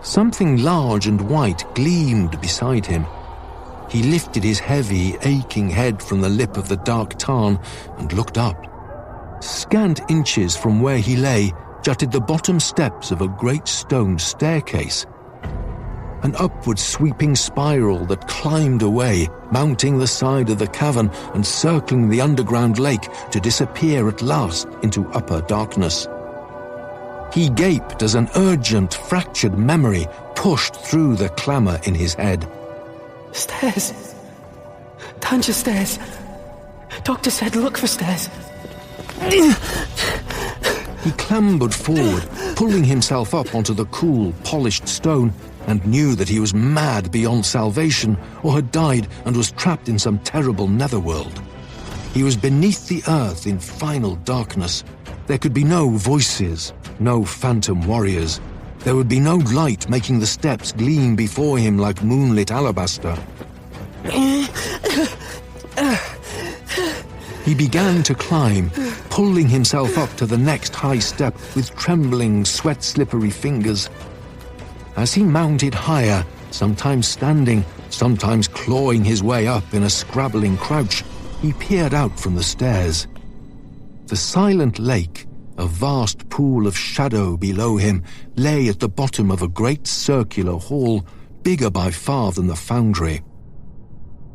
Something large and white gleamed beside him. He lifted his heavy, aching head from the lip of the dark tarn and looked up. Scant inches from where he lay jutted the bottom steps of a great stone staircase. An upward sweeping spiral that climbed away, mounting the side of the cavern and circling the underground lake to disappear at last into upper darkness. He gaped as an urgent, fractured memory pushed through the clamour in his head. Stairs. Danger stairs. Doctor said look for stairs. He clambered forward, pulling himself up onto the cool, polished stone, and knew that he was mad beyond salvation or had died and was trapped in some terrible netherworld. He was beneath the earth in final darkness. There could be no voices, no phantom warriors. There would be no light making the steps gleam before him like moonlit alabaster. He began to climb, pulling himself up to the next high step with trembling, sweat-slippery fingers. As he mounted higher, sometimes standing, sometimes clawing his way up in a scrabbling crouch, he peered out from the stairs. The silent lake, a vast pool of shadow below him, lay at the bottom of a great circular hall, bigger by far than the foundry.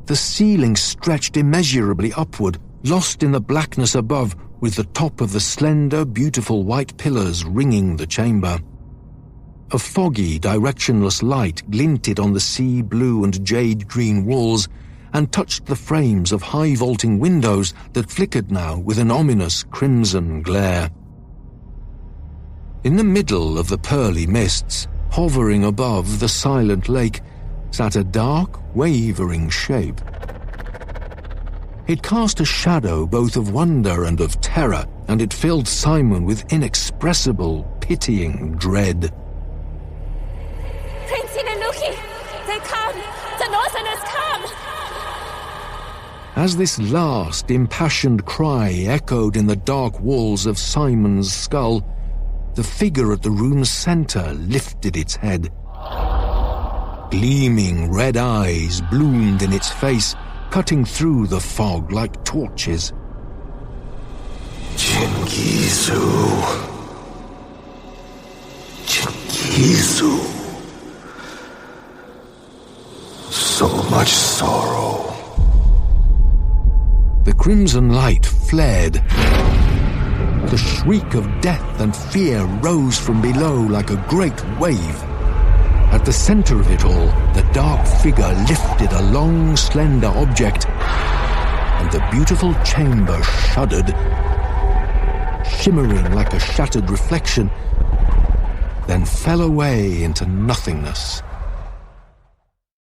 The ceiling stretched immeasurably upward, lost in the blackness above, with the top of the slender, beautiful white pillars ringing the chamber. A foggy, directionless light glinted on the sea blue and jade green walls and touched the frames of high vaulting windows that flickered now with an ominous crimson glare. In the middle of the pearly mists, hovering above the silent lake, sat a dark, wavering shape. It cast a shadow both of wonder and of terror, and it filled Simon with inexpressible, pitying dread. Prince Inanuki! They come! The Northerners come! As this last impassioned cry echoed in the dark walls of Simon's skull, the figure at the room's centre lifted its head. Gleaming red eyes bloomed in its face, cutting through the fog like torches. Chingizu. Chingizu. So much sorrow. The crimson light flared. The shriek of death and fear rose from below like a great wave. At the center of it all, the dark figure lifted a long, slender object, and the beautiful chamber shuddered, shimmering like a shattered reflection, then fell away into nothingness.